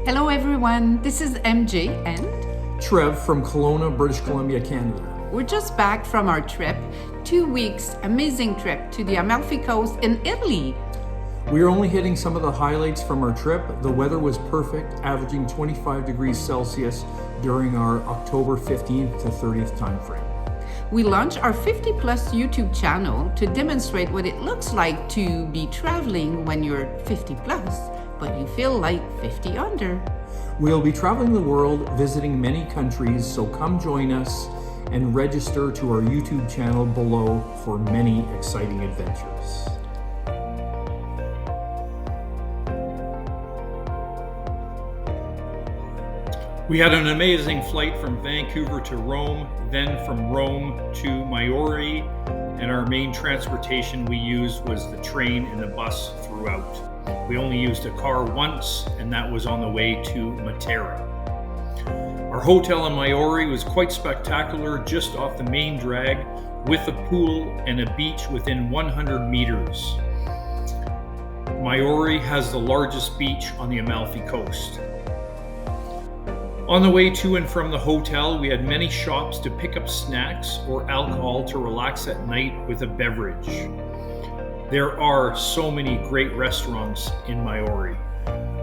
Hello everyone, this is MJ and Trev from Kelowna, British Columbia, Canada. We're just back from our trip, 2 weeks, amazing trip to the Amalfi Coast in Italy. We are only hitting some of the highlights from our trip. The weather was perfect, averaging 25 degrees Celsius during our October 15th to 30th time frame. We launched our 50 plus YouTube channel to demonstrate what it looks like to be traveling when you're 50 plus, but you feel like 50 under. We'll be traveling the world, visiting many countries, so come join us and register to our YouTube channel below for many exciting adventures. We had an amazing flight from Vancouver to Rome, then from Rome to Maiori, and our main transportation we used was the train and the bus throughout. We only used a car once, and that was on the way to Matera. Our hotel in Maiori was quite spectacular, just off the main drag, with a pool and a beach within 100 meters. Maiori has the largest beach on the Amalfi Coast. On the way to and from the hotel, we had many shops to pick up snacks or alcohol to relax at night with a beverage. There are so many great restaurants in Maiori.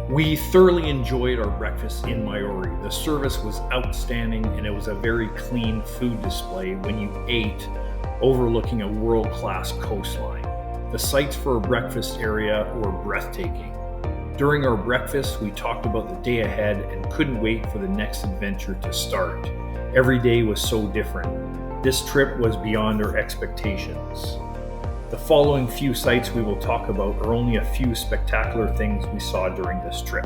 We thoroughly enjoyed our breakfast in Maiori. The service was outstanding and it was a very clean food display when you ate overlooking a world-class coastline. The sights for a breakfast area were breathtaking. During our breakfast, we talked about the day ahead and couldn't wait for the next adventure to start. Every day was so different. This trip was beyond our expectations. The following few sites we will talk about are only a few spectacular things we saw during this trip.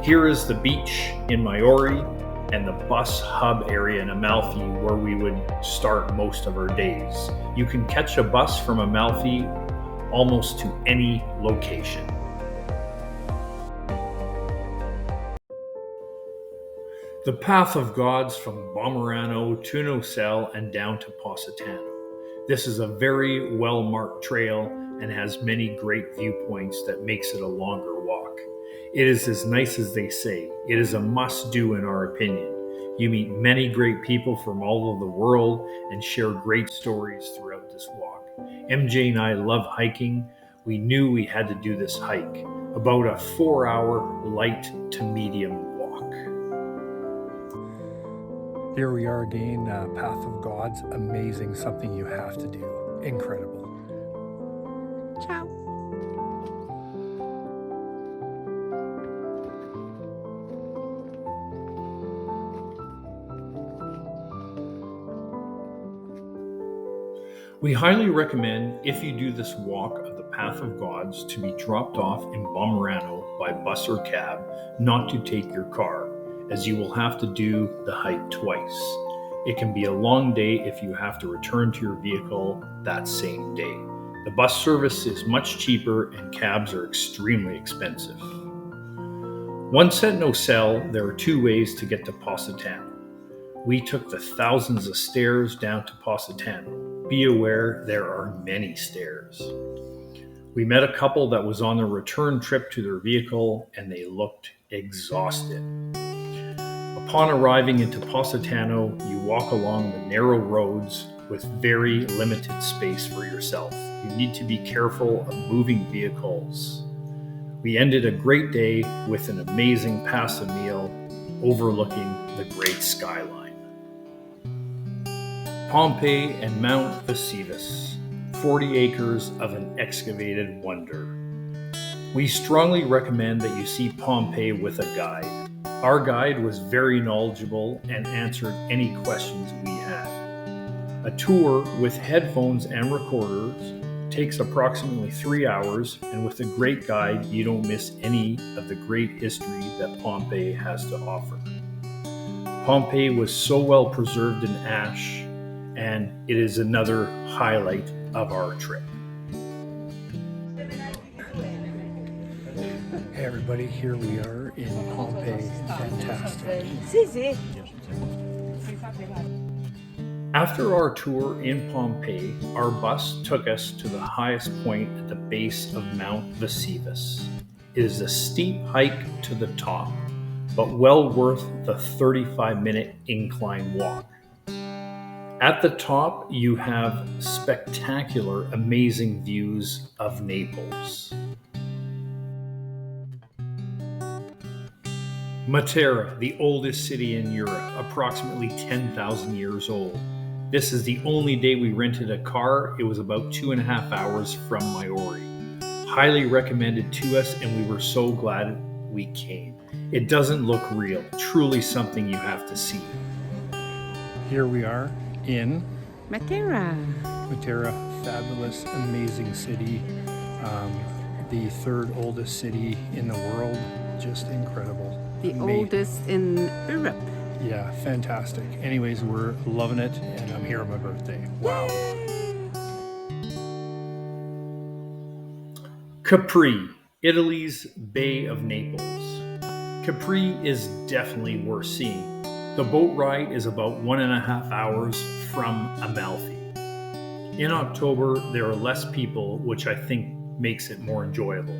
Here is the beach in Maiori and the bus hub area in Amalfi where we would start most of our days. You can catch a bus from Amalfi almost to any location. The Path of Gods from Bomarano to Nocelle and down to Positano. This is a very well-marked trail and has many great viewpoints that makes it a longer walk. It is as nice as they say. It is a must-do in our opinion. You meet many great people from all over the world and share great stories throughout this walk. MJ and I love hiking. We knew we had to do this hike, about a 4-hour light to medium walk. Here we are again, Path of Gods, amazing, something you have to do, incredible. Ciao. We highly recommend, if you do this walk of the Path of Gods, to be dropped off in Bomarano by bus or cab, not to take your car, as you will have to do the hike twice. It can be a long day if you have to return to your vehicle that same day. The bus service is much cheaper and cabs are extremely expensive. Once at Nocelle, there are 2 ways to get to Positano. We took the thousands of stairs down to Positano. Be aware there are many stairs. We met a couple that was on their return trip to their vehicle and they looked exhausted. Upon arriving into Positano, you walk along the narrow roads with very limited space for yourself. You need to be careful of moving vehicles. We ended a great day with an amazing pasta meal overlooking the great skyline. Pompeii and Mount Vesuvius, 40 acres of an excavated wonder. We strongly recommend that you see Pompeii with a guide. Our guide was very knowledgeable and answered any questions we had. A tour with headphones and recorders takes approximately 3 hours, and with a great guide, you don't miss any of the great history that Pompeii has to offer. Pompeii was so well preserved in ash, and it is another highlight of our trip. Hey everybody, here we are in Pompeii, fantastic. After our tour in Pompeii, our bus took us to the highest point at the base of Mount Vesuvius. It is a steep hike to the top, but well worth the 35-minute incline walk. At the top, you have spectacular, amazing views of Naples. Matera, the oldest city in Europe, approximately 10,000 years old. This is the only day we rented a car. It was about 2.5 hours from Maiori. Highly recommended to us, and we were so glad we came. It doesn't look real. Truly something you have to see. Here we are in Matera. Matera, fabulous, amazing city. The third oldest city in the world. Just incredible. The oldest in Europe. Yeah, fantastic. Anyways, we're loving it, and I'm here on my birthday. Wow. Capri, Italy's Bay of Naples. Capri is definitely worth seeing. The boat ride is about 1.5 hours from Amalfi. In October, there are less people, which I think makes it more enjoyable.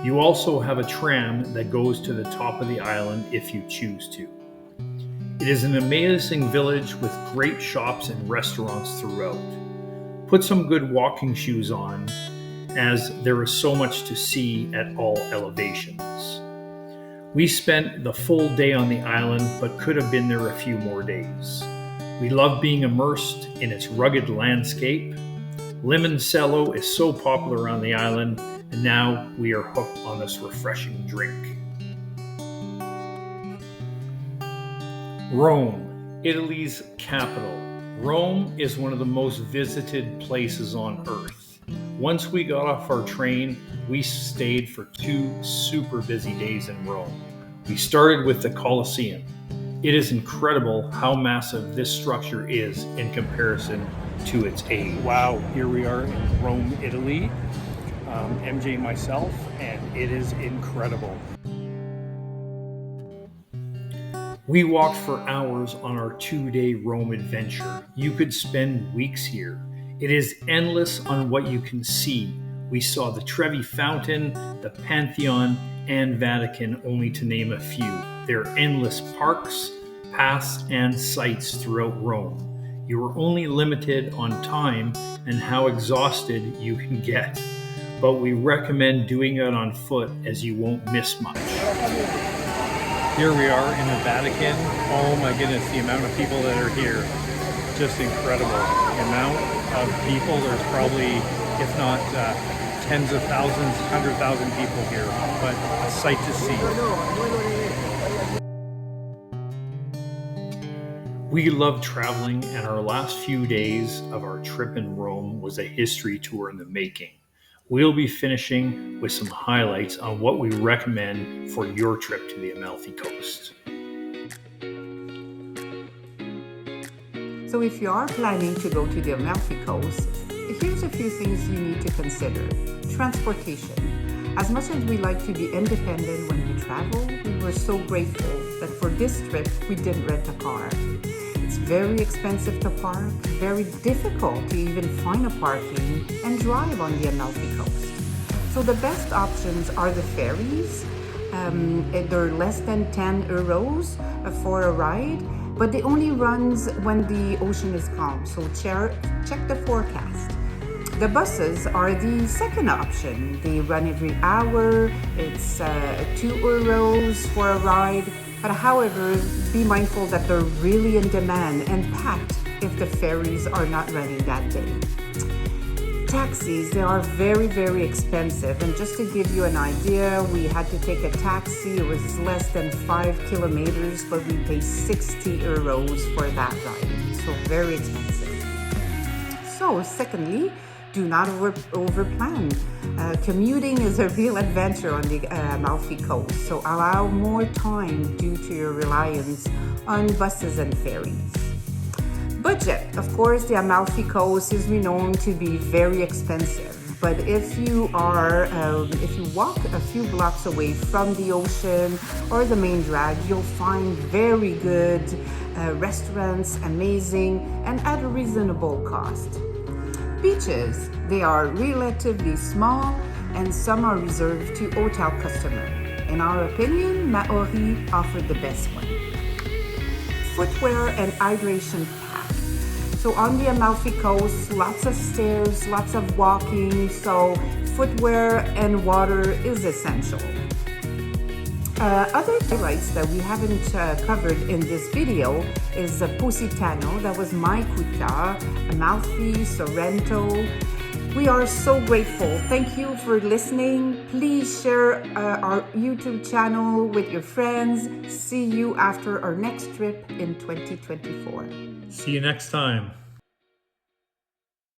You also have a tram that goes to the top of the island if you choose to. It is an amazing village with great shops and restaurants throughout. Put some good walking shoes on, as there is so much to see at all elevations. We spent the full day on the island, but could have been there a few more days. We love being immersed in its rugged landscape. Limoncello is so popular on the island, and now we are hooked on this refreshing drink. Rome, Italy's capital. Rome is one of the most visited places on earth. Once we got off our train, we stayed for 2 super busy days in Rome. We started with the Colosseum. It is incredible how massive this structure is in comparison to its age. Wow, here we are in Rome, Italy. MJ and myself, and it is incredible. We walked for hours on our 2-day Rome adventure. You could spend weeks here. It is endless on what you can see. We saw the Trevi Fountain, the Pantheon, and Vatican, only to name a few. There are endless parks, paths, and sites throughout Rome. You are only limited on time and how exhausted you can get, but we recommend doing it on foot as you won't miss much. Here we are in the Vatican. Oh my goodness, the amount of people that are here. Just incredible. The amount of people, there's probably, if not tens of thousands, 100,000 people here, but a sight to see. We love traveling, and our last few days of our trip in Rome was a history tour in the making. We'll be finishing with some highlights on what we recommend for your trip to the Amalfi Coast. So if you are planning to go to the Amalfi Coast, here's a few things you need to consider. Transportation. As much as we like to be independent when we travel, we were so grateful that for this trip we didn't rent a car. It's very expensive to park, very difficult to even find a parking and drive on the Amalfi Coast. So the best options are the ferries. They're less than 10 euros for a ride, but it only runs when the ocean is calm, so check the forecast. The buses are the second option. They run every hour. It's 2 euros for a ride. But however, be mindful that they're really in demand and packed if the ferries are not running that day. Taxis, they are very, very expensive. And just to give you an idea, we had to take a taxi. It was less than 5 kilometers, but we paid 60 euros for that ride. So very expensive. So secondly, do not overplan. Commuting is a real adventure on the Amalfi Coast, so allow more time due to your reliance on buses and ferries. Budget. Of course, the Amalfi Coast is renowned to be very expensive, but if you walk a few blocks away from the ocean or the main drag, you'll find very good restaurants, amazing, and at a reasonable cost. Beaches, they are relatively small and some are reserved to hotel customers. In our opinion, Maori offered the best one. Footwear and hydration pack. So on the Amalfi Coast, lots of stairs, lots of walking, so footwear and water is essential. Other highlights that we haven't covered in this video is Positano, that was my coup de cœur, Amalfi, Sorrento. We are so grateful. Thank you for listening. Please share our YouTube channel with your friends. See you after our next trip in 2024. See you next time.